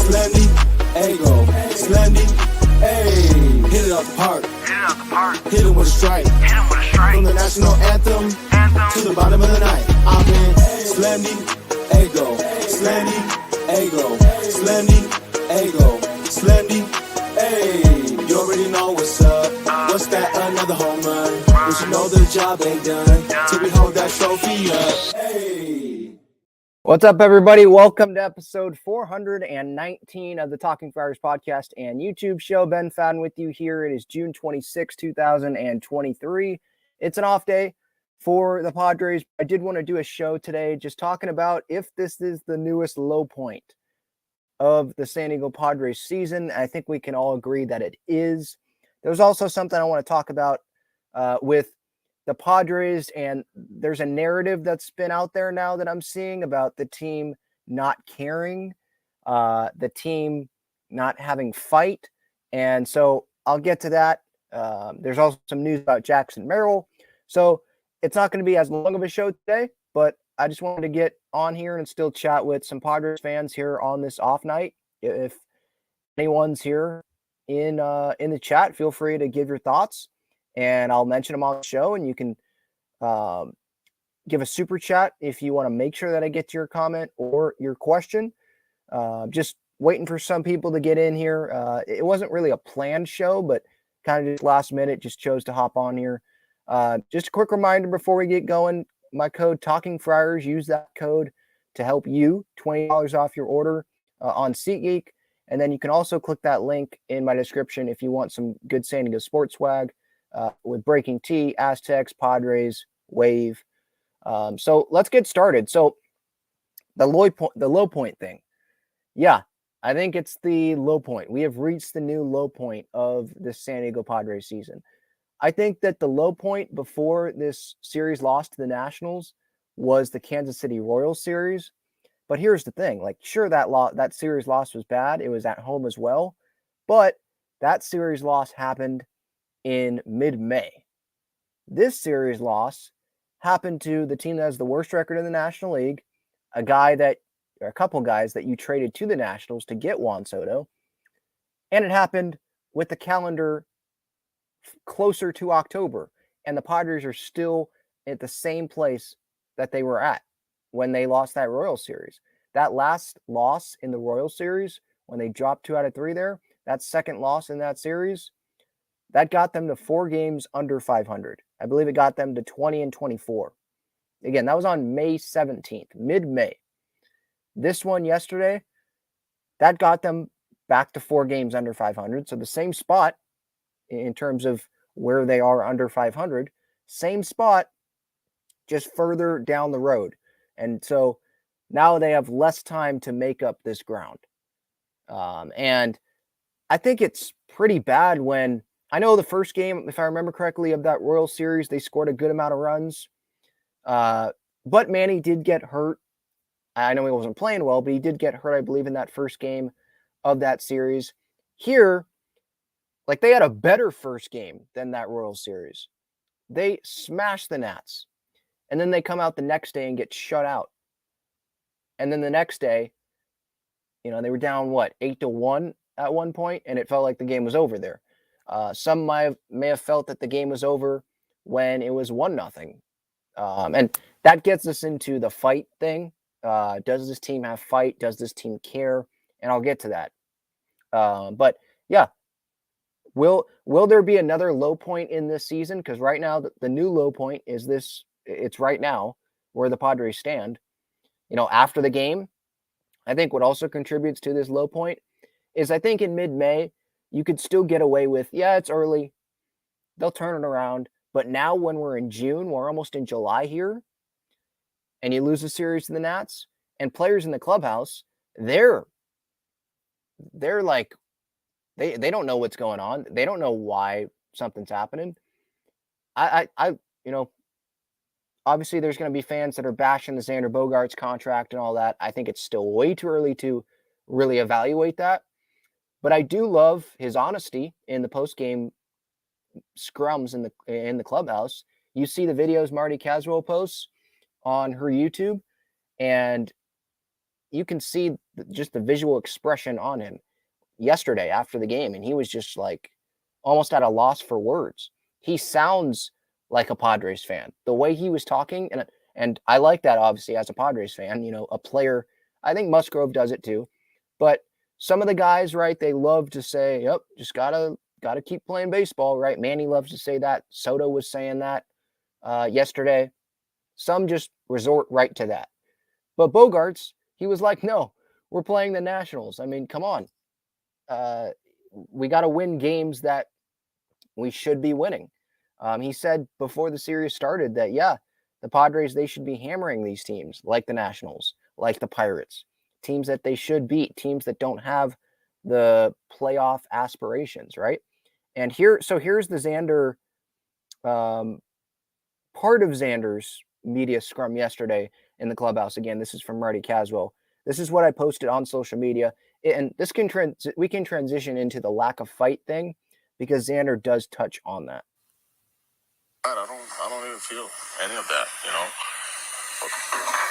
Slendy, Ego, Slendy, hey. Hit it out the park. Hit him with a strike. From the national anthem to the bottom of the night. I'm in Slendy, Ego, Slendy, Ego, Slendy, Ego, Slendy, hey. You already know what's up. What's that? Another home run. But you know the job ain't done till we hold that trophy up. Hey. What's up, everybody? Welcome to episode 419 of the Talking Friars podcast and YouTube show. Ben Fadden with you here. It is June 26, 2023. It's an off day for the Padres. I did want to do a show today just talking about if this is the newest low point of the San Diego Padres season. I think we can all agree that it is. There's also something I want to talk about with the Padres, and there's a narrative that's been out there now that I'm seeing about the team not caring, the team not having fight. And so I'll get to that. There's also some news about Jackson Merrill. So it's not going to be as long of a show today, but I just wanted to get on here and still chat with some Padres fans here on this off night. If anyone's here in the chat, feel free to give your thoughts, and I'll mention them on the show, and you can give a super chat if you want to make sure that I get to your comment or your question. Just waiting for some people to get in here. It wasn't really a planned show, but kind of just last minute, just chose to hop on here. Just a quick reminder before we get going, my code Talking Friars, use that code to help you, $20 off your order on SeatGeek. And then you can also click that link in my description if you want some good San Diego sports swag. With Breaking Tea, Aztecs, Padres, Wave. So let's get started. So the low point thing. Yeah, I think it's the low point. We have reached the new low point of the San Diego Padres season. I think that the low point before this series lost to the Nationals was the Kansas City Royals series. But here's the thing. Like, sure, that series loss was bad. It was at home as well. But that series loss happened in mid-May. This series loss happened to the team that has the worst record in the National League, a couple guys that you traded to the Nationals to get Juan Soto, and it happened with the calendar closer to October, and the Padres are still at the same place that they were at when they lost that Royals series. That last loss in the Royals series, when they dropped 2 out of 3 there, that second loss in that series, that got them to 4 games under 500. I believe it got them to 20-24. Again, that was on May 17th, mid-May. This one yesterday, that got them back to 4 games under 500. So the same spot in terms of where they are under 500, same spot, just further down the road. And so now they have less time to make up this ground. And I think it's pretty bad when, I know the first game, if I remember correctly, of that Royal series, they scored a good amount of runs. But Manny did get hurt. I know he wasn't playing well, but he did get hurt, I believe, in that first game of that series. Here, like, they had a better first game than that Royal series. They smashed the Nats. And then they come out the next day and get shut out. And then the next day, they were down, 8-1 at one point, and it felt like the game was over there. Some may have felt that the game was over when it was 1-0. And that gets us into the fight thing. Does this team have fight? Does this team care? And I'll get to that. But yeah, will there be another low point in this season? Because right now, the new low point is this. It's right now where the Padres stand. After the game, I think what also contributes to this low point is I think in mid-May, you could still get away with, yeah, it's early. They'll turn it around. But now when we're in June, we're almost in July here, and you lose a series to the Nats, and players in the clubhouse, they're like, they don't know what's going on. They don't know why something's happening. Obviously there's going to be fans that are bashing the Xander Bogaerts contract and all that. I think it's still way too early to really evaluate that. But I do love his honesty in the post-game scrums in the clubhouse. You see the videos Marty Caswell posts on her YouTube, and you can see just the visual expression on him yesterday after the game, and he was just like almost at a loss for words. He sounds like a Padres fan. The way he was talking, and I like that obviously as a Padres fan, a player. I think Musgrove does it too, but some of the guys, right? They love to say, "Yep, just gotta keep playing baseball," right? Manny loves to say that. Soto was saying that yesterday. Some just resort right to that. But Bogarts, he was like, "No, we're playing the Nationals. I mean, come on. We got to win games that we should be winning." He said before the series started that, yeah, the Padres, they should be hammering these teams like the Nationals, like the Pirates, teams that they should beat, teams that don't have the playoff aspirations, right? And here's the Xander, part of Xander's media scrum yesterday in the clubhouse. Again, this is from Marty Caswell. This is what I posted on social media. And this we can transition into the lack of fight thing because Xander does touch on that. I don't even feel any of that,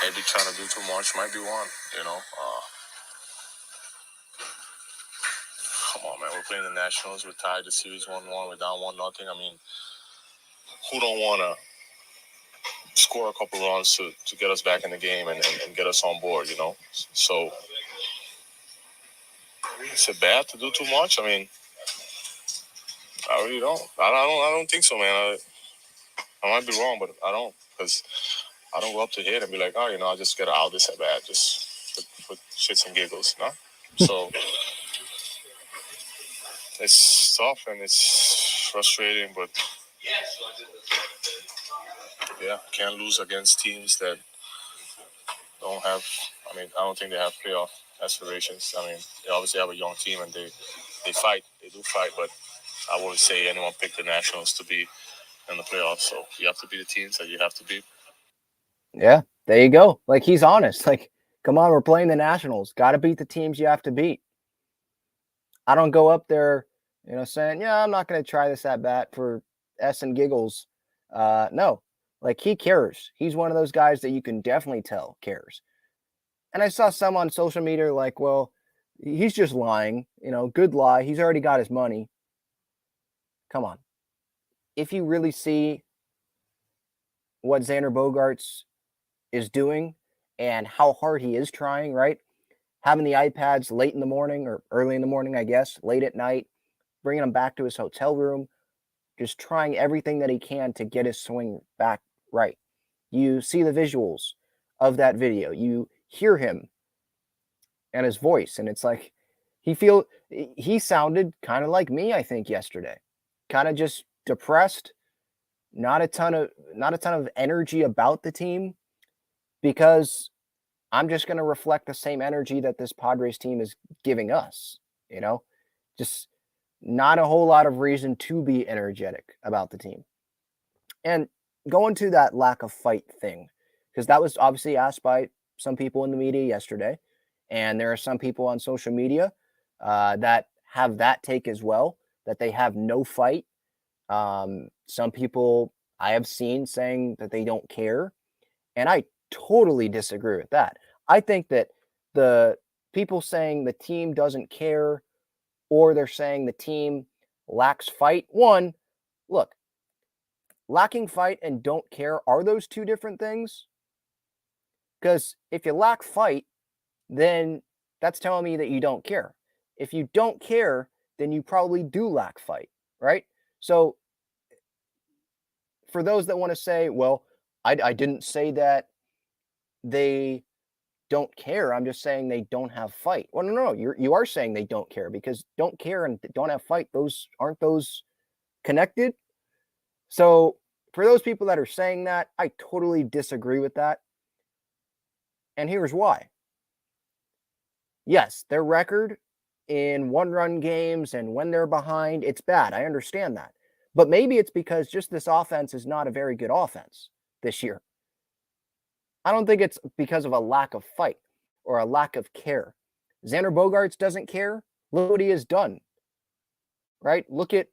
Maybe trying to do too much might be one, Come on, man. We're playing the Nationals. We're tied the series 1-1. We're down 1-0. I mean, who don't want to score a couple runs to get us back in the game and get us on board, So, is it bad to do too much? I mean, I really don't. I don't think so, man. I might be wrong, but I don't, because I don't go up to hit and be like, oh, I just get out this at bat, just for shits and giggles, no? So it's tough and it's frustrating, but yeah, can't lose against teams that don't have. I mean, I don't think they have playoff aspirations. I mean, they obviously have a young team and they fight. They do fight, but I wouldn't say anyone picked the Nationals to be in the playoffs. So you have to be the teams that you have to beat. Yeah, there you go. Like, he's honest. Like, come on, we're playing the Nationals. Got to beat the teams you have to beat. I don't go up there, saying, yeah, I'm not going to try this at bat for S and giggles. No, like, he cares. He's one of those guys that you can definitely tell cares. And I saw some on social media like, well, he's just lying, good lie. He's already got his money. Come on. If you really see what Xander Bogaerts is doing and how hard he is trying, right? Having the iPads late in the morning or early in the morning, I guess, late at night, bringing him back to his hotel room, just trying everything that he can to get his swing back right. You see the visuals of that video. You hear him and his voice, and it's like he sounded kind of like me, I think, yesterday. Kind of just depressed, not a ton of energy about the team, because I'm just going to reflect the same energy that this Padres team is giving us, just not a whole lot of reason to be energetic about the team. And going to that lack of fight thing, because that was obviously asked by some people in the media yesterday, and there are some people on social media that have that take as well, that they have no fight. Some people I have seen saying that they don't care, and I totally disagree with that. I think that the people saying the team doesn't care, or they're saying the team lacks fight. One, look, lacking fight and don't care, are those two different things? Because if you lack fight, then that's telling me that you don't care. If you don't care, then you probably do lack fight, right? So for those that want to say, well, I didn't say that they don't care. I'm just saying they don't have fight. Well, no, you are saying they don't care, because don't care and don't have fight, aren't those connected? So for those people that are saying that, I totally disagree with that. And here's why. Yes, their record in one-run games and when they're behind, it's bad. I understand that. But maybe it's because just this offense is not a very good offense this year. I don't think it's because of a lack of fight or a lack of care. Xander Bogaerts doesn't care. Look what he has done, right? Look at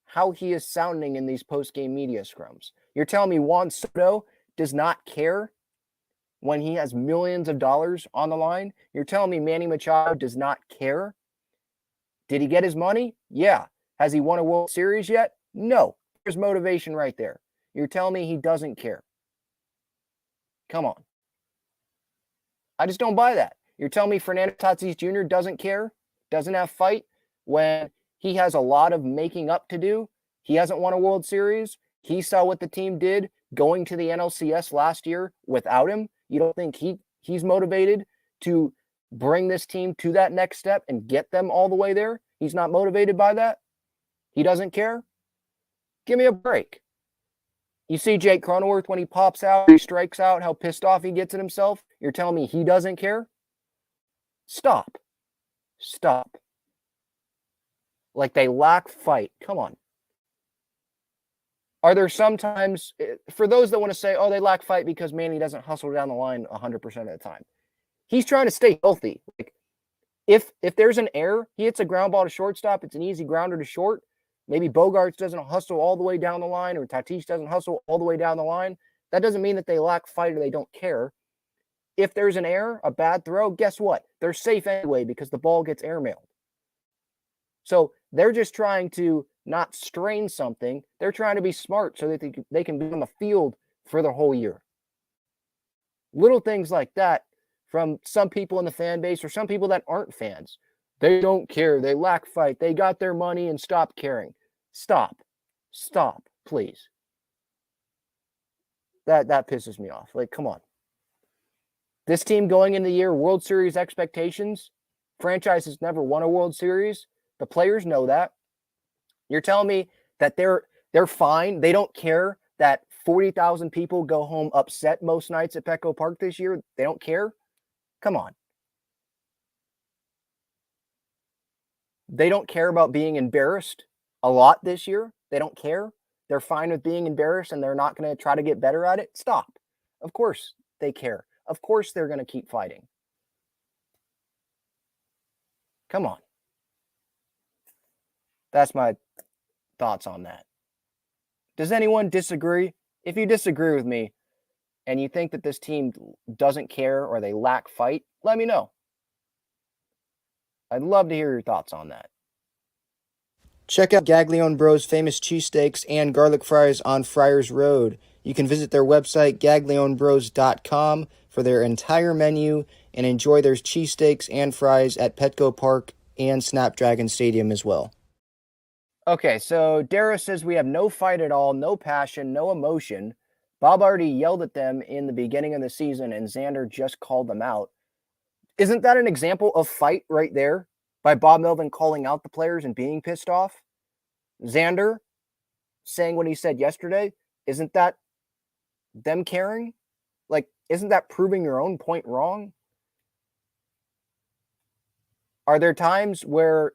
how he is sounding in these post-game media scrums. You're telling me Juan Soto does not care? when he has millions of dollars on the line? You're telling me Manny Machado does not care? Did he get his money? Yeah. Has he won a World Series yet? No. There's motivation right there. You're telling me he doesn't care. Come on. I just don't buy that. You're telling me Fernando Tatis Jr. doesn't care, doesn't have fight when he has a lot of making up to do. He hasn't won a World Series. He saw what the team did going to the NLCS last year without him. You don't think he's motivated to bring this team to that next step and get them all the way there? He's not motivated by that? He doesn't care? Give me a break. You see Jake Cronenworth when he pops out, he strikes out, how pissed off he gets at himself. You're telling me he doesn't care? Stop. Stop. Like they lack fight. Come on. Are there sometimes, for those that want to say, oh, they lack fight because Manny doesn't hustle down the line 100% of the time. He's trying to stay healthy. Like if there's an error, he hits a ground ball to shortstop, it's an easy grounder to short. Maybe Bogarts doesn't hustle all the way down the line, or Tatis doesn't hustle all the way down the line. That doesn't mean that they lack fight or they don't care. If there's an error, a bad throw, guess what? They're safe anyway because the ball gets airmailed. So they're just trying to not strain something. They're trying to be smart so that they can be on the field for the whole year. Little things like that from some people in the fan base or some people that aren't fans. They don't care. They lack fight. They got their money and stopped caring. Stop. Stop, please. That pisses me off. Like, come on. This team going into the year, World Series expectations. Franchise has never won a World Series. The players know that. You're telling me that they're fine. They don't care that 40,000 people go home upset most nights at Petco Park this year. They don't care. Come on. They don't care about being embarrassed a lot this year. They don't care. They're fine with being embarrassed and they're not going to try to get better at it. Stop. Of course they care. Of course they're going to keep fighting. Come on. That's my thoughts on that. Does anyone disagree? If you disagree with me and you think that this team doesn't care or they lack fight, let me know. I'd love to hear your thoughts on that. Check out Gaglione Bros' famous cheesesteaks and garlic fries on Friars Road. You can visit their website, gaglionebros.com, for their entire menu and enjoy their cheesesteaks and fries at Petco Park and Snapdragon Stadium as well. Okay, so Dara says we have no fight at all, no passion, no emotion. Bob already yelled at them in the beginning of the season, and Xander just called them out. Isn't that an example of fight right there by Bob Melvin calling out the players and being pissed off? Xander saying what he said yesterday, isn't that them caring? Like, isn't that proving your own point wrong? Are there times where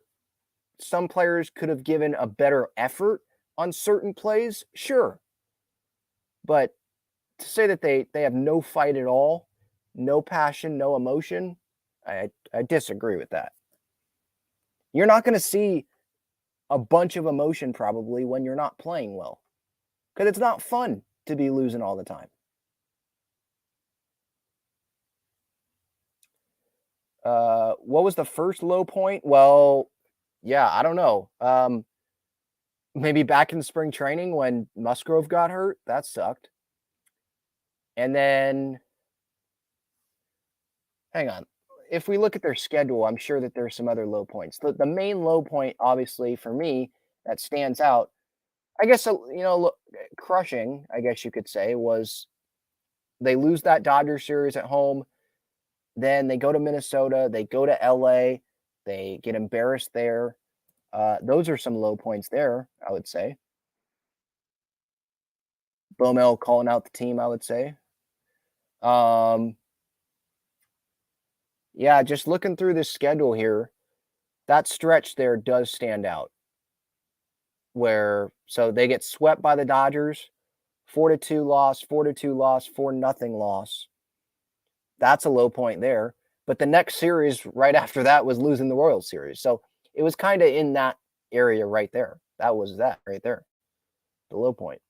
some players could have given a better effort on certain plays? Sure. But to say that they have no fight at all, no passion, no emotion, I disagree with that. You're not going to see a bunch of emotion probably when you're not playing well, because it's not fun to be losing all the time. What was the first low point? Well, yeah, I don't know. Maybe back in spring training when Musgrove got hurt. That sucked. And then, hang on. If we look at their schedule, I'm sure that there's some other low points. The main low point, obviously, for me, that stands out, I guess, crushing, I guess you could say, was they lose that Dodgers series at home. Then they go to Minnesota. They go to LA. They get embarrassed there. Those are some low points there, I would say. Bomel calling out the team, I would say. Yeah, just looking through this schedule here, that stretch there does stand out. So they get swept by the Dodgers, 4-2 loss, 4-2 loss, 4-0 loss. That's a low point there. But the next series right after that was losing the Royals series. So it was kind of in that area right there. That was that right there, the low point.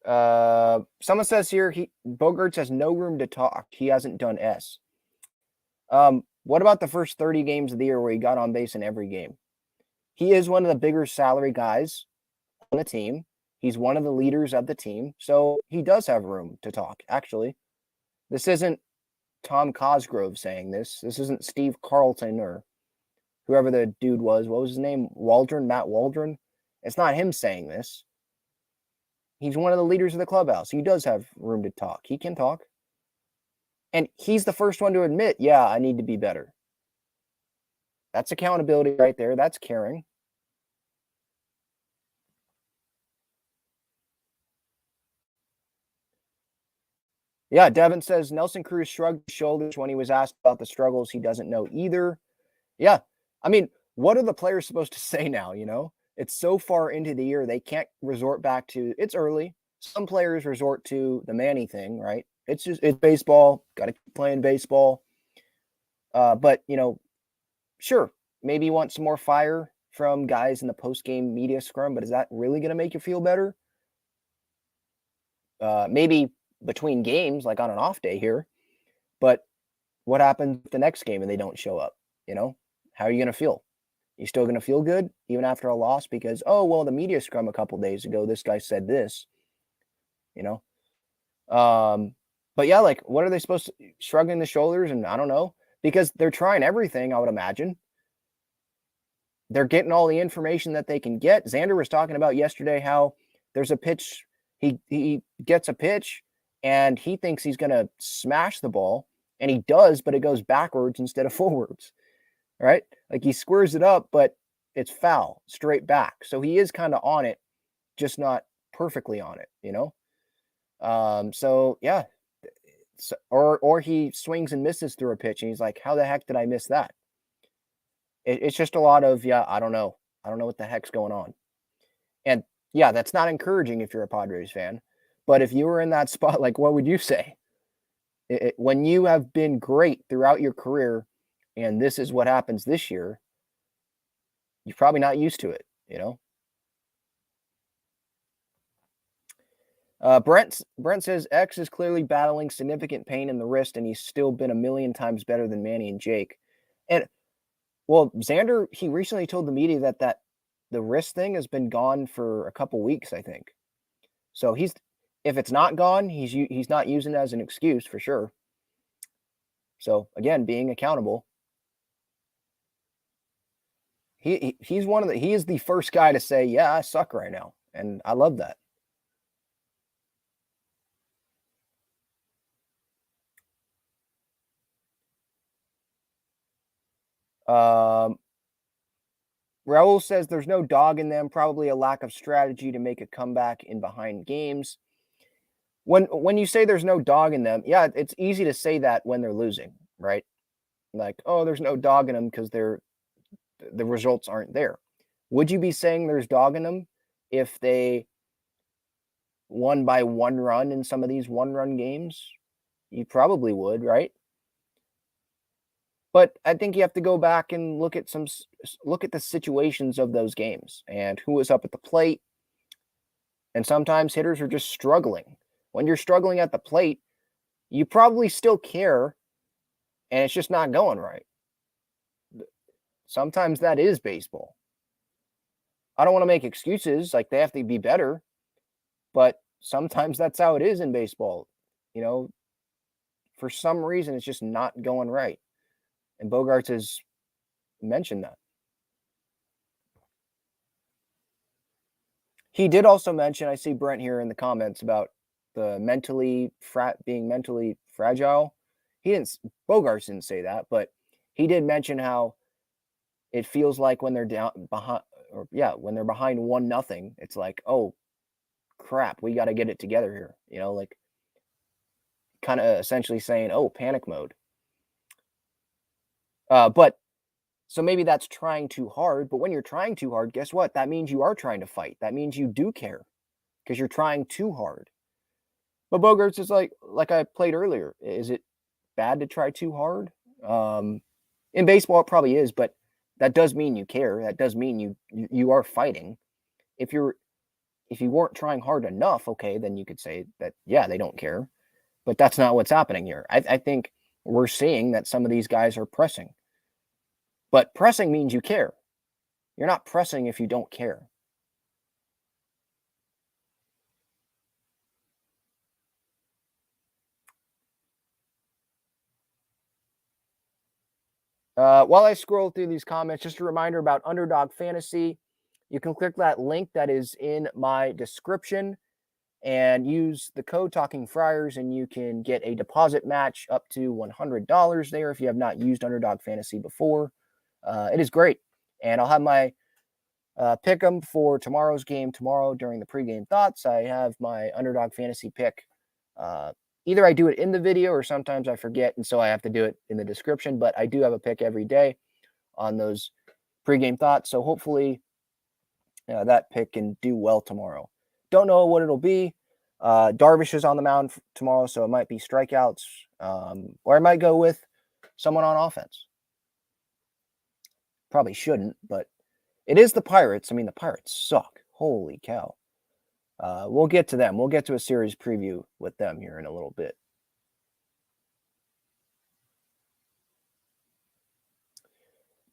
Someone says here Bogaerts has no room to talk. He hasn't done S. What about the first 30 games of the year where he got on base in every game? He is one of the bigger salary guys on the team. He's one of the leaders of the team. So he does have room to talk, actually. This isn't Tom Cosgrove saying this. This isn't Steve Carlton or whoever the dude was. What was his name? Matt Waldron? It's not him saying this. He's one of the leaders of the clubhouse. He does have room to talk. He can talk. And he's the first one to admit, yeah, I need to be better. That's accountability right there. That's caring. Yeah, Devin says Nelson Cruz shrugged his shoulders when he was asked about the struggles. He doesn't know either. Yeah, I mean, what are the players supposed to say now, you know? It's so far into the year, they can't resort back to, it's early. Some players resort to the Manny thing, right? It's baseball. Got to keep playing baseball. But, you know, sure, maybe you want some more fire from guys in the post-game media scrum, but is that really going to make you feel better? Maybe between games, like on an off day here. But what happens the next game and they don't show up? You know, how are you going to feel? You still going to feel good even after a loss because, oh, well, the media scrum a couple days ago, this guy said this, you know? But yeah, like, what are they supposed to shrugging the shoulders? And I don't know, because they're trying everything, I would imagine. They're getting all the information that they can get. Xander was talking about yesterday how there's a pitch. He gets a pitch and he thinks he's going to smash the ball, and he does, but it goes backwards instead of forwards, right? Like he squares it up, but it's foul straight back. So he is kind of on it, just not perfectly on it, you know? So yeah. So, or he swings and misses through a pitch and he's like, how the heck did I miss that? It's just a lot of, yeah, I don't know. I don't know what the heck's going on. And yeah, that's not encouraging if you're a Padres fan. But if you were in that spot, like, what would you say? When you have been great throughout your career and this is what happens this year, you're probably not used to it, you know? Brent says X is clearly battling significant pain in the wrist, and he's still been a million times better than Manny and Jake. And well, Xander, he recently told the media that the wrist thing has been gone for a couple weeks, I think. So if it's not gone, he's not using it as an excuse for sure. So again, being accountable. He is the first guy to say, yeah, I suck right now, and I love that. Raul says there's no dog in them, probably a lack of strategy to make a comeback in behind games. When you say there's no dog in them, yeah, it's easy to say that when they're losing, right? Like, oh, there's no dog in them because the results aren't there. Would you be saying there's dog in them if they won by 1 run in some of these 1-run games? You probably would, right? But I think you have to go back and look at the situations of those games and who was up at the plate. And sometimes hitters are just struggling. When you're struggling at the plate, you probably still care, and it's just not going right. Sometimes that is baseball. I don't want to make excuses, like they have to be better, but sometimes that's how it is in baseball. You know, for some reason, it's just not going right. And Bogaerts has mentioned that. He did also mention, I see Brent here in the comments about the being mentally fragile. Bogaerts didn't say that, but he did mention how it feels like when they're behind 1-0, it's like, oh crap, we got to get it together here. You know, like kind of essentially saying, oh, panic mode. But so maybe that's trying too hard, but when you're trying too hard, guess what? That means you are trying to fight. That means you do care because you're trying too hard. But Bogaerts is like I played earlier. Is it bad to try too hard? In baseball, it probably is, but that does mean you care. That does mean you are fighting. If you're if you weren't trying hard enough, okay, then you could say that, yeah, they don't care. But that's not what's happening here. I think we're seeing that some of these guys are pressing. But pressing means you care. You're not pressing if you don't care. While I scroll through these comments, just a reminder about Underdog Fantasy. You can click that link that is in my description and use the code Talking Friars, and you can get a deposit match up to $100 there if you have not used Underdog Fantasy before. It is great. And I'll have my pick 'em for tomorrow's game tomorrow during the pregame thoughts. I have my Underdog Fantasy pick. Either I do it in the video or sometimes I forget, and so I have to do it in the description. But I do have a pick every day on those pregame thoughts. So hopefully that pick can do well tomorrow. Don't know what it'll be. Darvish is on the mound tomorrow, so it might be strikeouts, or I might go with someone on offense. Probably shouldn't, but it is the Pirates. I mean, the Pirates suck. Holy cow. We'll get to them. We'll get to a series preview with them here in a little bit.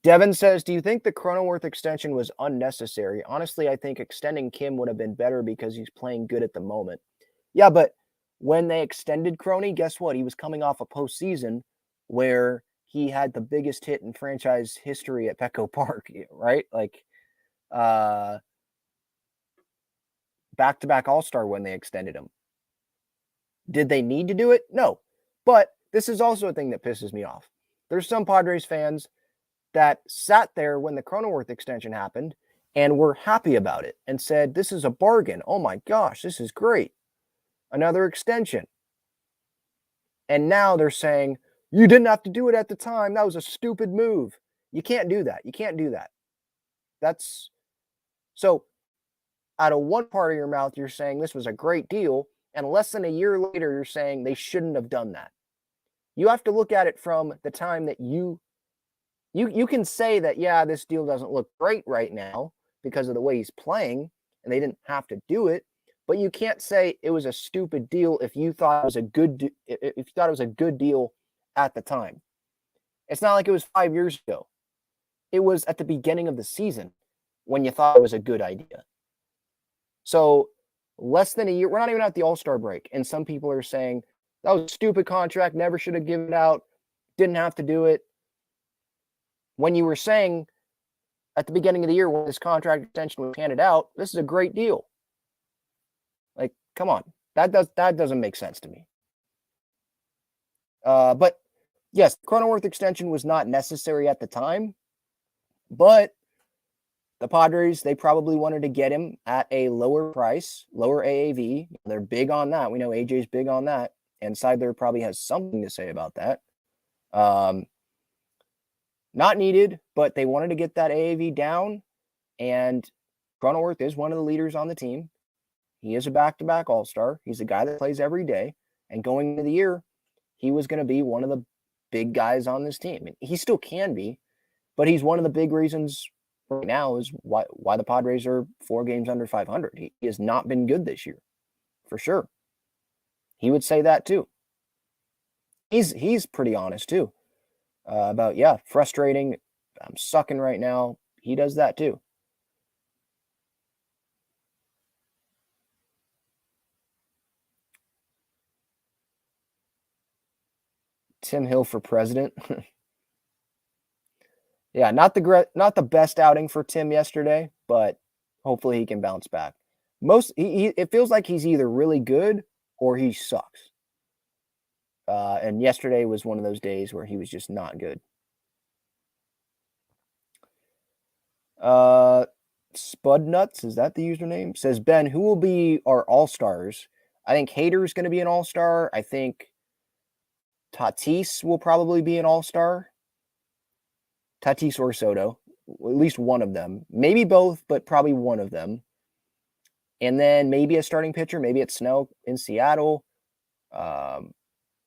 Devin says, do you think the Cronenworth extension was unnecessary? Honestly, I think extending Kim would have been better because he's playing good at the moment. Yeah, but when they extended Croney, guess what? He was coming off a postseason where he had the biggest hit in franchise history at Petco Park, right? Like, back-to-back All-Star when they extended him. Did they need to do it? No. But this is also a thing that pisses me off. There's some Padres fans that sat there when the Cronenworth extension happened and were happy about it and said, this is a bargain. Oh my gosh, this is great. Another extension. And now they're saying, you didn't have to do it at the time. That was a stupid move. You can't do that. You can't do that. That's so out of one part of your mouth, you're saying this was a great deal. And less than a year later, you're saying they shouldn't have done that. You have to look at it from the time that you can say that, yeah, this deal doesn't look great right now because of the way he's playing and they didn't have to do it. But you can't say it was a stupid deal if you thought it was a good deal at the time. It's not like it was 5 years ago. It was at the beginning of the season when you thought it was a good idea. So less than a year, we're not even at the All-Star break. And some people are saying that was a stupid contract, never should have given it out, didn't have to do it. When you were saying at the beginning of the year when this contract extension was handed out, this is a great deal. Like, come on. That doesn't make sense to me. But yes, Cronenworth extension was not necessary at the time, but the Padres, they probably wanted to get him at a lower price, lower AAV. They're big on that. We know AJ's big on that. And Seidler probably has something to say about that. Not needed, but they wanted to get that AAV down. And Cronenworth is one of the leaders on the team. He is a back-to-back All-Star. He's a guy that plays every day. And going into the year, he was going to be one of the big guys on this team. He still can be, but he's one of the big reasons right now is why the Padres are 4 games under 500. He has not been good this year, for sure. He would say that too. He's pretty honest too about, yeah, frustrating. I'm sucking right now. He does that too. Tim Hill for president. Yeah, not the best outing for Tim yesterday, but hopefully he can bounce back. It feels like he's either really good or he sucks. And yesterday was one of those days where he was just not good. Spudnuts, is that the username? Says, Ben, who will be our all-stars? I think Hader's going to be an all-star. I think Tatis will probably be an all-star. Tatis or Soto, at least one of them. Maybe both, but probably one of them. And then maybe a starting pitcher. Maybe it's Snell in Seattle.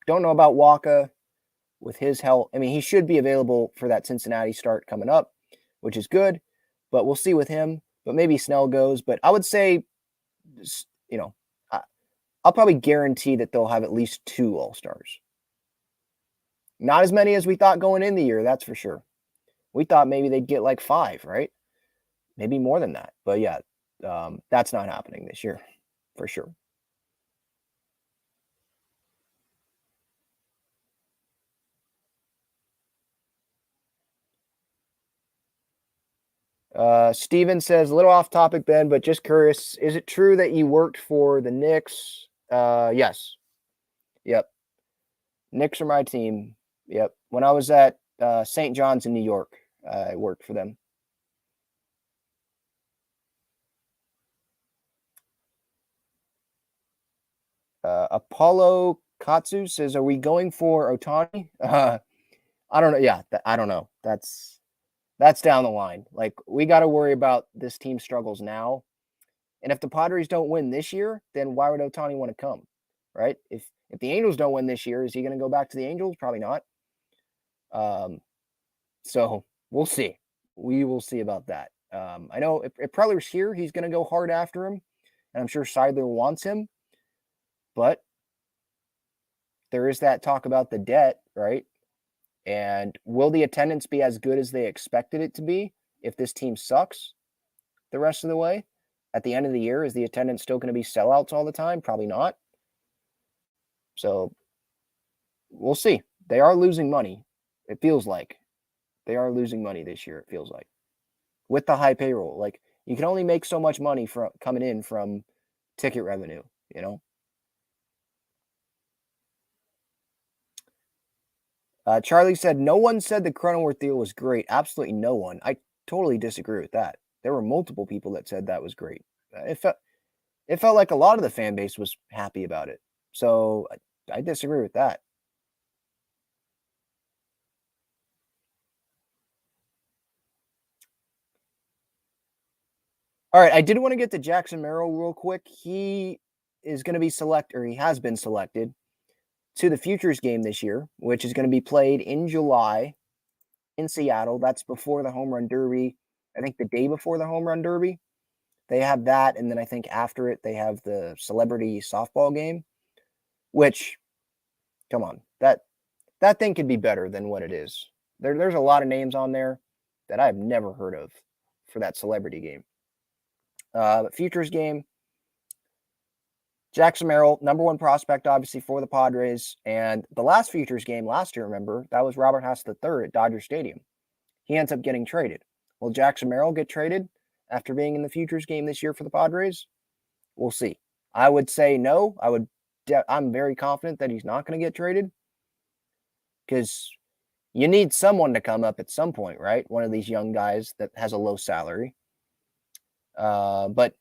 Don't know about Waka with his health. I mean, he should be available for that Cincinnati start coming up, which is good. But we'll see with him. But maybe Snell goes. But I would say you know, I'll probably guarantee that they'll have at least 2 All-Stars. Not as many as we thought going in the year, that's for sure. We thought maybe they'd get like 5, right? Maybe more than that. But yeah, that's not happening this year, for sure. Steven says, a little off topic, Ben, but just curious, is it true that you worked for the Knicks? Yes. Yep. Knicks are my team. Yep. When I was at St. John's in New York, I worked for them. Apollo Katsu says, are we going for Ohtani? I don't know. Yeah, I don't know. That's down the line. Like, we got to worry about this team's struggles now. And if the Padres don't win this year, then why would Ohtani want to come, right? If the Angels don't win this year, is he going to go back to the Angels? Probably not. So we'll see. We will see about that. I know if Preller's here, he's going to go hard after him. And I'm sure Seidler wants him. But there is that talk about the debt, right? And will the attendance be as good as they expected it to be if this team sucks the rest of the way? At the end of the year, is the attendance still going to be sellouts all the time? Probably not. So we'll see. They are losing money. It feels like they are losing money this year. It feels like with the high payroll, like you can only make so much money from coming in from ticket revenue, you know? Charlie said, no one said the Cronenworth deal was great. Absolutely no one. I totally disagree with that. There were multiple people that said that was great. It felt like a lot of the fan base was happy about it. So I disagree with that. All right, I did want to get to Jackson Merrill real quick. He is going to be he has been selected to the Futures game this year, which is going to be played in July in Seattle. That's before the Home Run Derby. I think the day before the Home Run Derby. They have that, and then I think after it, they have the celebrity softball game, which, come on, that thing could be better than what it is. There's a lot of names on there that I've never heard of for that celebrity game. But Futures game, Jackson Merrill, number 1 prospect, obviously, for the Padres. And the last Futures game last year, remember, that was Robert Hass III at Dodger Stadium. He ends up getting traded. Will Jackson Merrill get traded after being in the Futures game this year for the Padres? We'll see. I would say no. I'm very confident that he's not going to get traded because you need someone to come up at some point, right? One of these young guys that has a low salary. But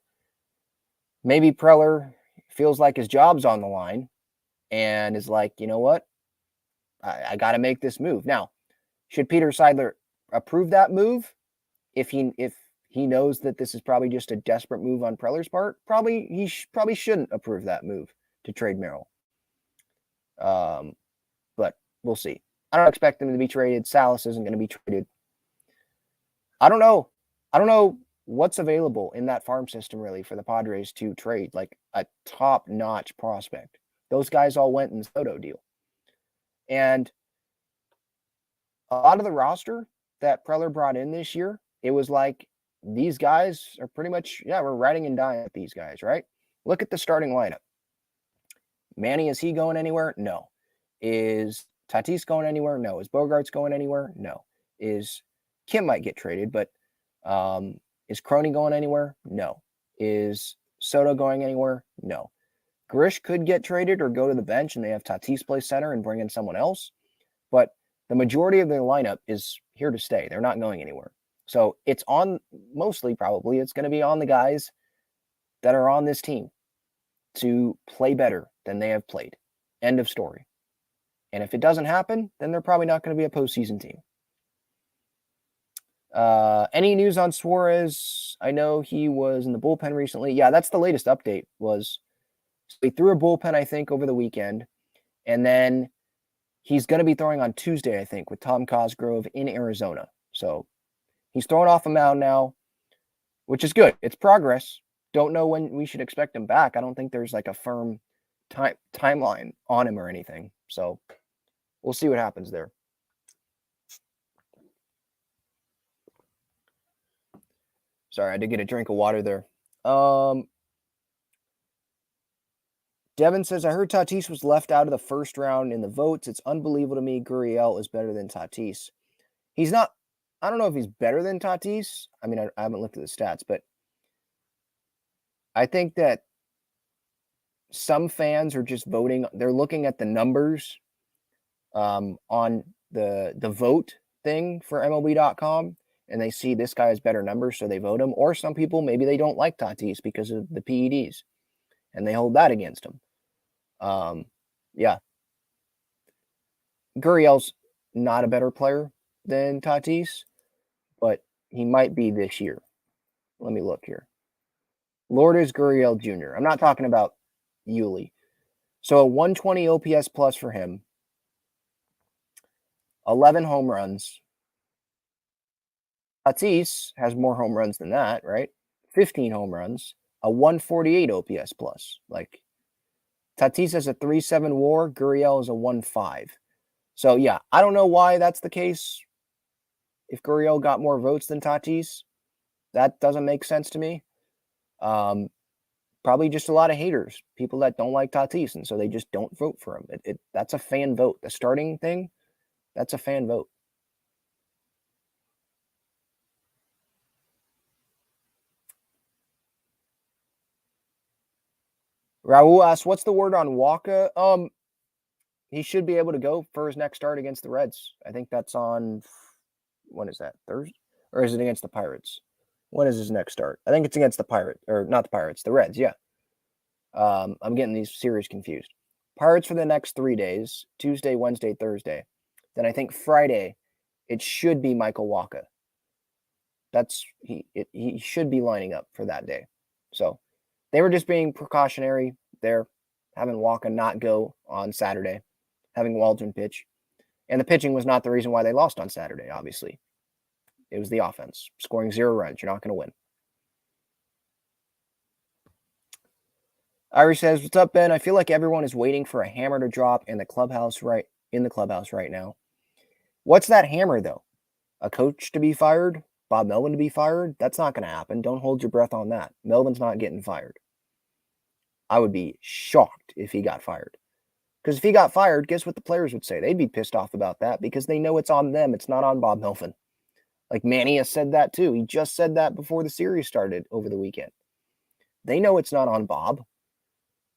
maybe Preller feels like his job's on the line and is like, you know what? I got to make this move. Now, should Peter Seidler approve that move if he knows that this is probably just a desperate move on Preller's part? Probably he probably shouldn't approve that move to trade Merrill. But we'll see. I don't expect him to be traded. Salas isn't going to be traded. I don't know what's available in that farm system really for the Padres to trade like a top-notch prospect. Those guys all went in the Soto deal. And a lot of the roster that Preller brought in this year, it was like these guys are pretty much, we're riding and dying with these guys, right? Look at the starting lineup. Manny, is he going anywhere? No. Is Tatis going anywhere? No. Is Bogarts going anywhere? No. Is Kim might get traded, but is Crony going anywhere? No. Is Soto going anywhere? No. Grish could get traded or go to the bench and they have Tatis play center and bring in someone else. But the majority of their lineup is here to stay. They're not going anywhere. So it's on, mostly probably, it's going to be on the guys that are on this team to play better than they have played. End of story. And if it doesn't happen, then they're probably not going to be a postseason team. Any news on Suarez? I know he was in the bullpen recently. Yeah, that's the latest update was he threw a bullpen, I think, over the weekend. And then he's going to be throwing on Tuesday, I think, with Tom Cosgrove in Arizona. So he's throwing off a mound now, which is good. It's progress. don't know when we should expect him back. I don't think there's like a firm timeline on him or anything. So we'll see what happens there. Sorry, I had to get a drink of water there. Devin says, I heard Tatis was left out of the first round in the votes. It's unbelievable to me. Gurriel is better than Tatis. He's not, I don't know if he's better than Tatis. I mean, I haven't looked at the stats, but I think that some fans are just voting. They're looking at the numbers on the vote thing for MLB.com, and they see this guy has better numbers, so they vote him. Or some people, maybe they don't like Tatis because of the PEDs, and they hold that against him. Yeah. Gurriel's not a better player than Tatis, but he might be this year. Let me look here. Lourdes Gurriel Jr. I'm not talking about Yuli. So a 120 OPS plus for him. 11 home runs. Tatis has more home runs than that, right? 15 home runs. A 148 OPS plus. Like, Tatis has a 3.7 WAR. Gurriel is a 1.5. So, yeah, I don't know why that's the case. If Gurriel got more votes than Tatis, that doesn't make sense to me. Probably just a lot of haters, people that don't like Tatis, and so they just don't vote for him. That's a fan vote. The starting thing, that's a fan vote. Raul asks, what's the word on Waka? He should be able to go for his next start against the Reds. I think that's on, when is that, Thursday? Or is it against the Pirates? When is his next start? I think it's against the Pirates, or not the Pirates, the Reds, yeah. I'm getting these series confused. Pirates for the next 3 days, Tuesday, Wednesday, Thursday. Then I think Friday, it should be Michael Waka. He should be lining up for that day. So they were just being precautionary there, having Waka not go on Saturday, having Waldron pitch. And the pitching was not the reason why they lost on Saturday, obviously. It was the offense. Scoring 0 runs, you're not going to win. Irish says, what's up, Ben? I feel like everyone is waiting for a hammer to drop in the clubhouse right now. What's that hammer, though? A coach to be fired? Bob Melvin to be fired? That's not going to happen. Don't hold your breath on that. Melvin's not getting fired. I would be shocked if he got fired. Because if he got fired, guess what the players would say? They'd be pissed off about that because they know it's on them. It's not on Bob Melvin. Like Manny has said that too. He just said that before the series started over the weekend. They know it's not on Bob.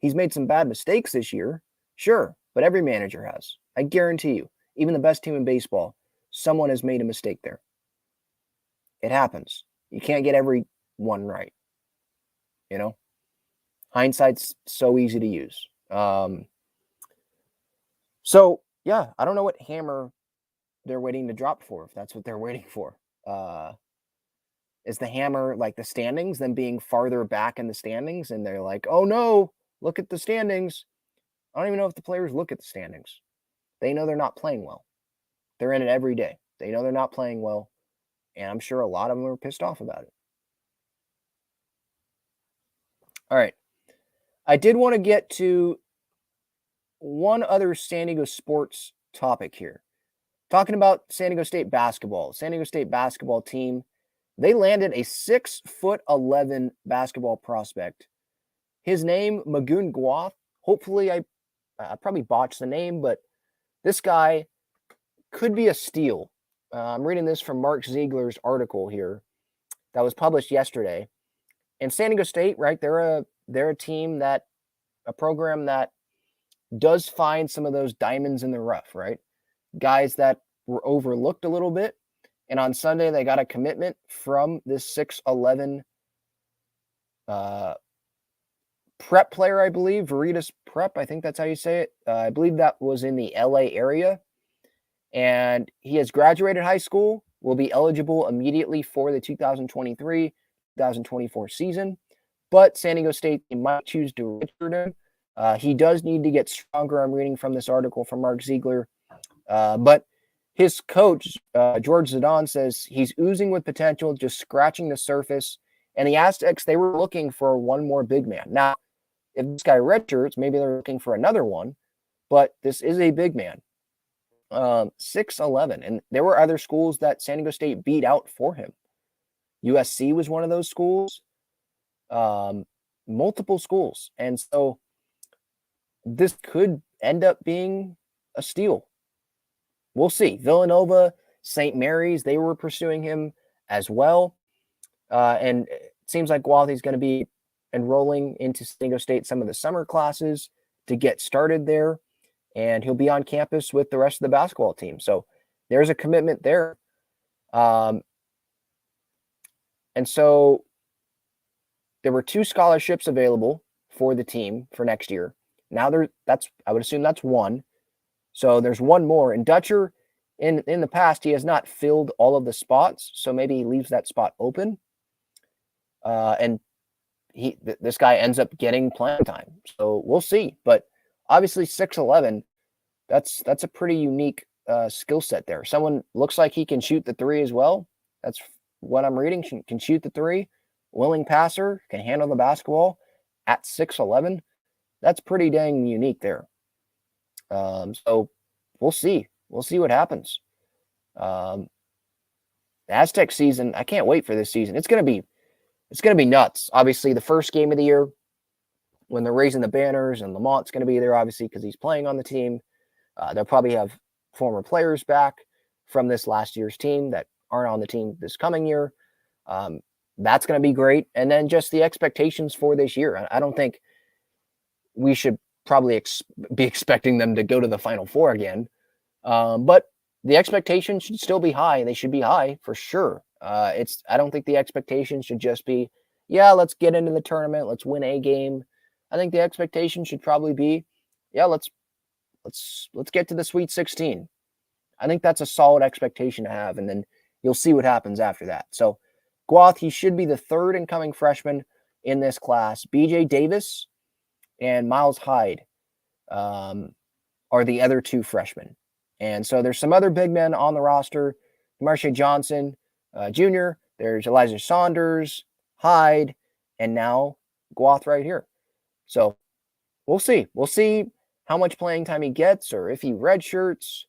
He's made some bad mistakes this year. Sure, but every manager has. I guarantee you, even the best team in baseball, someone has made a mistake there. It happens. You can't get every one right. You know? Hindsight's so easy to use. So, yeah, I don't know what hammer they're waiting to drop for, if that's what they're waiting for. Is the hammer like the standings, them being farther back in the standings, and they're like, oh no, look at the standings. I don't even know if the players look at the standings. They know they're not playing well. They're in it every day. They know they're not playing well, and I'm sure a lot of them are pissed off about it. All right. I did want to get to one other San Diego sports topic here. Talking about San Diego State basketball. San Diego State basketball team, they landed a 6'11" basketball prospect. His name, Magoon Glover. Hopefully, I probably botched the name, but this guy could be a steal. I'm reading this from Mark Ziegler's article here that was published yesterday. And San Diego State, right? They're a team a program that does find some of those diamonds in the rough, right? Guys that were overlooked a little bit. And on Sunday, they got a commitment from this 6'11" prep player, I believe, Veritas Prep. I think that's how you say it. I believe that was in the LA area. And he has graduated high school, will be eligible immediately for the 2023-2024 season. But San Diego State might choose to redshirt him. He does need to get stronger. I'm reading from this article from Mark Ziegler. But his coach, George Zidane, says he's oozing with potential, just scratching the surface, And the Aztecs, they were looking for one more big man. Now, if this guy redshirts, maybe they're looking for another one, but this is a big man. 6'11", and there were other schools that San Diego State beat out for him. USC was one of those schools, multiple schools. And so this could end up being a steal. We'll see. Villanova, St. Mary's, they were pursuing him as well. And it seems like Guathy's going to be enrolling into San Diego State some of the summer classes to get started there. And he'll be on campus with the rest of the basketball team. So there's a commitment there. And so there were 2 scholarships available for the team for next year. Now I would assume that's 1. So there's 1 more. And Dutcher, in the past, he has not filled all of the spots. So maybe he leaves that spot open. And this guy ends up getting playing time. So we'll see. But obviously 6'11", that's a pretty unique skill set there. Someone looks like he can shoot the 3 as well. That's what I'm reading. Can shoot the 3, willing passer, can handle the basketball at 6'11". That's pretty dang unique there. So we'll see. We'll see what happens. The Aztec season, I can't wait for this season. It's gonna be nuts. Obviously, the first game of the year, when they're raising the banners, and Lamont's going to be there, obviously, because he's playing on the team. They'll probably have former players back from this last year's team that aren't on the team this coming year. That's going to be great. And then just the expectations for this year. I don't think we should probably be expecting them to go to the Final Four again. But the expectations should still be high. They should be high for sure. I don't think the expectation should just be, yeah, let's get into the tournament. Let's win a game. I think the expectation should probably be, yeah, let's get to the Sweet 16. I think that's a solid expectation to have, and then you'll see what happens after that. So Guath, he should be the 3rd incoming freshman in this class. BJ Davis and Miles Hyde are the other 2 freshmen. And so there's some other big men on the roster. Marsha Johnson Jr., there's Elijah Saunders, Hyde, and now Guath right here. So we'll see. We'll see how much playing time he gets, or if he redshirts.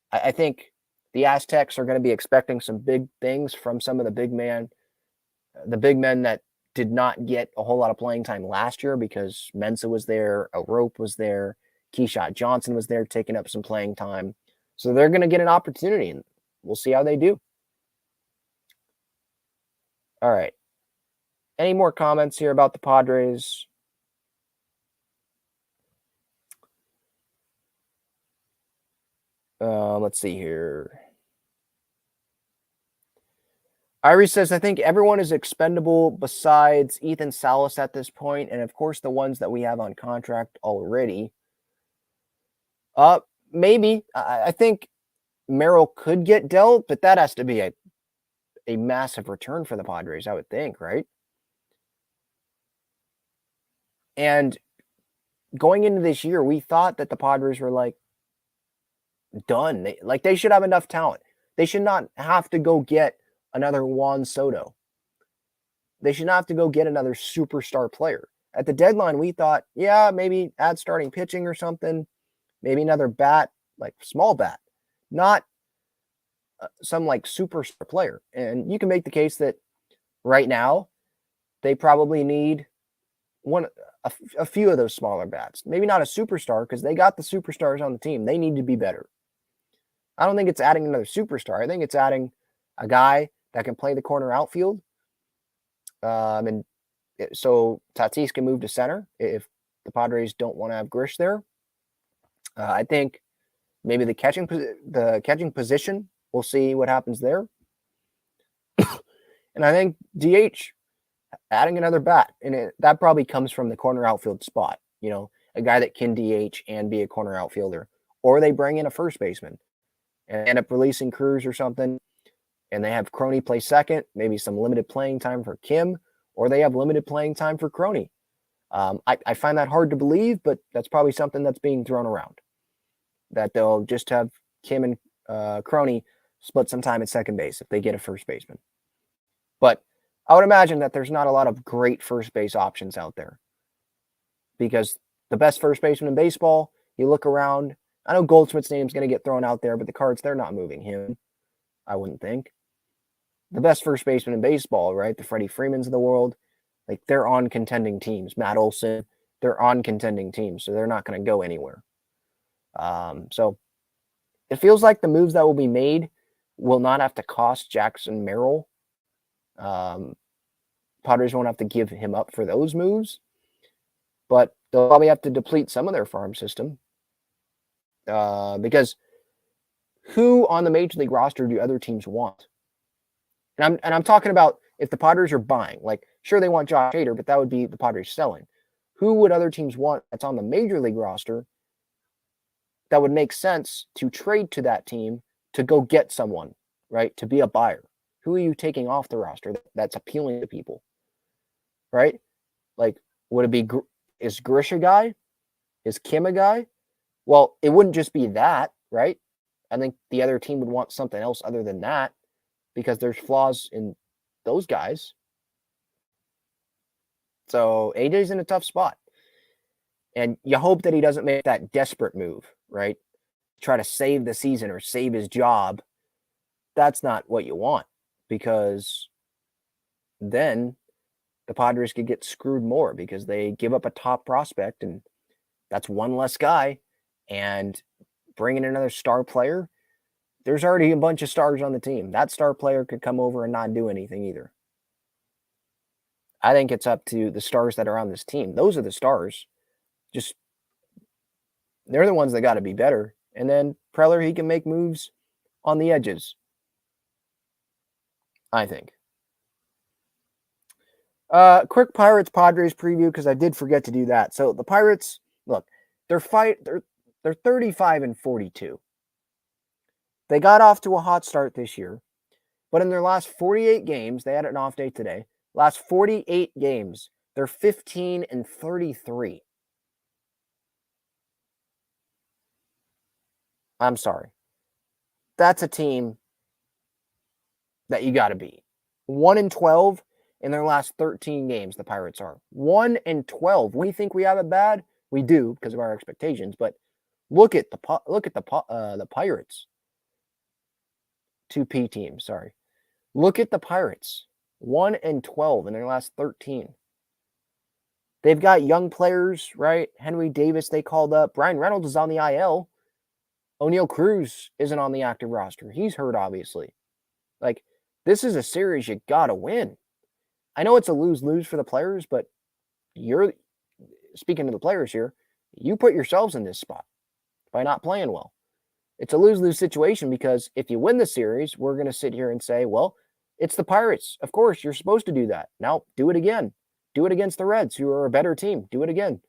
I think the Aztecs are going to be expecting some big things from some of the big men that did not get a whole lot of playing time last year, because Mensa was there, Rope was there, Keyshawn Johnson was there taking up some playing time. So they're going to get an opportunity, and we'll see how they do. All right. Any more comments here about the Padres? Let's see here. Irie says, I think everyone is expendable besides Ethan Salas at this point, and of course the ones that we have on contract already. Maybe. I think Merrill could get dealt, but that has to be a massive return for the Padres, I would think, right? And going into this year, we thought that the Padres were like done. They should have enough talent. They should not have to go get another Juan Soto. They should not have to go get another superstar player. At the deadline, we thought, yeah, maybe add starting pitching or something. Maybe another bat, like small bat. Not some like superstar player. And you can make the case that right now they probably need a few of those smaller bats. Maybe not a superstar, because they got the superstars on the team. They need to be better. I don't think it's adding another superstar. I think it's adding a guy that can play the corner outfield. And so Tatis can move to center if the Padres don't want to have Grish there. I think maybe the catching position, we'll see what happens there. And I think DH, adding another bat, and that probably comes from the corner outfield spot. You know, a guy that can DH and be a corner outfielder. Or they bring in a first baseman and end up releasing Cruz or something, and they have Crony play second, maybe some limited playing time for Kim, or they have limited playing time for Crony. I find that hard to believe, but that's probably something that's being thrown around, that they'll just have Kim and Crony split some time at second base if they get a first baseman. But I would imagine that there's not a lot of great first base options out there because the best first baseman in baseball, you look around. I know Goldschmidt's name's going to get thrown out there, but the Cards, they're not moving him, I wouldn't think. The best first baseman in baseball, right? The Freddie Freemans of the world, like they're on contending teams. Matt Olson, they're on contending teams, so they're not going to go anywhere. So it feels like the moves that will be made will not have to cost Jackson Merrill. Padres won't have to give him up for those moves, but they'll probably have to deplete some of their farm system. Because who on the major league roster do other teams want? And I'm talking about if the Padres are buying, like sure they want Josh Hader, but that would be the Padres selling. Who would other teams want that's on the major league roster that would make sense to trade to that team to go get someone, right? To be a buyer. Who are you taking off the roster that's appealing to people, right? Like, would it be, is Grish a guy? Is Kim a guy? Well, it wouldn't just be that, right? I think the other team would want something else other than that because there's flaws in those guys. So AJ's in a tough spot. And you hope that he doesn't make that desperate move, right? Try to save the season or save his job. That's not what you want because then the Padres could get screwed more because they give up a top prospect and that's one less guy. And bringing in another star player, there's already a bunch of stars on the team. That star player could come over and not do anything either. I think it's up to the stars that are on this team. Those are the stars. Just, they're the ones that got to be better. And then Preller, he can make moves on the edges, I think. Quick Pirates Padres preview because I did forget to do that. So the Pirates, look, they're 35-42. They got off to a hot start this year, but in their last 48 games, they had an off day today. Last 48 games, they're 15-33. I'm sorry. That's a team that you got to beat. 1-12 in their last 13 games, the Pirates are. 1-12. We think we have it bad? We do because of our expectations, but look at the Pirates. 2P team, sorry. Look at the Pirates. 1-12 in their last 13. They've got young players, right? Henry Davis they called up. Brian Reynolds is on the IL. O'Neal Cruz isn't on the active roster. He's hurt, obviously. Like, this is a series you got to win. I know it's a lose-lose for the players, but you're speaking to the players here, you put yourselves in this spot by not playing well. It's a lose-lose situation because if you win the series, we're going to sit here and say, well, it's the Pirates. Of course, you're supposed to do that. Now, do it again. Do it against the Reds, who are a better team. Do it again.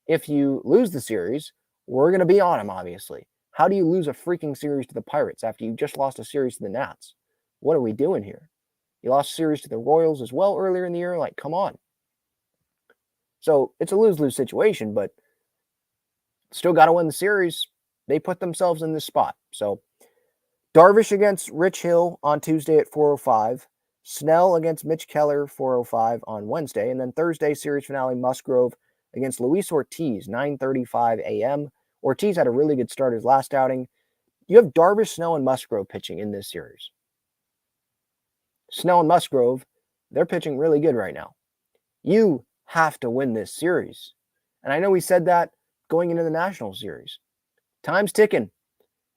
If you lose the series, we're going to be on them, obviously. How do you lose a freaking series to the Pirates after you just lost a series to the Nats? What are we doing here? You lost a series to the Royals as well earlier in the year. Like, come on. So it's a lose-lose situation, but still got to win the series. They put themselves in this spot. So Darvish against Rich Hill on Tuesday at 4:05. Snell against Mitch Keller, 4:05 on Wednesday. And then Thursday, series finale, Musgrove against Luis Ortiz, 9:35 a.m. Ortiz had a really good start his last outing. You have Darvish, Snell, and Musgrove pitching in this series. Snell and Musgrove, they're pitching really good right now. You have to win this series. And I know we said that going into the National Series. Time's ticking.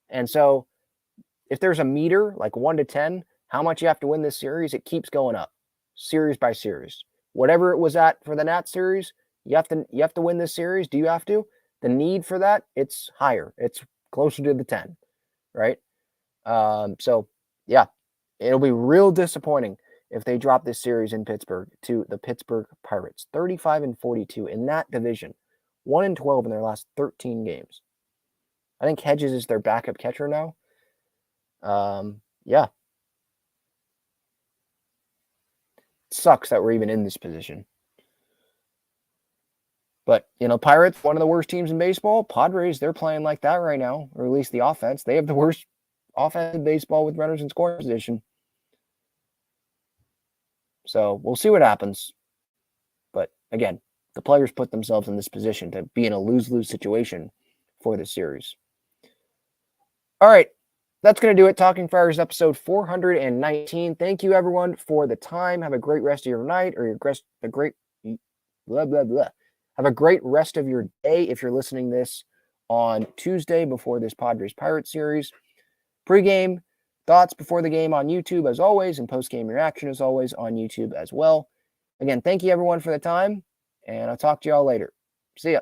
And so if there's a meter, like 1 to 10, how much you have to win this series, it keeps going up, series by series. Whatever it was at for the Nats series, you have to win this series. Do you have to? The need for that, it's higher. It's closer to the 10, right? So, yeah, it'll be real disappointing if they drop this series in Pittsburgh to the Pittsburgh Pirates. 35-42 in that division. 1-12 in their last 13 games. I think Hedges is their backup catcher now. Yeah. It sucks that we're even in this position. But, Pirates, one of the worst teams in baseball. Padres, they're playing like that right now, or at least the offense. They have the worst offense in baseball with runners in scoring position. So we'll see what happens. But again, the players put themselves in this position to be in a lose-lose situation for this series. All right, that's going to do it. Talking Friars episode 419. Thank you, everyone, for the time. Have a great rest of your night, or Have a great rest of your day if you're listening this on Tuesday before this Padres Pirates series. Pre-game thoughts before the game on YouTube as always, and post-game reaction as always on YouTube as well. Again, thank you everyone for the time, and I'll talk to y'all later. See ya.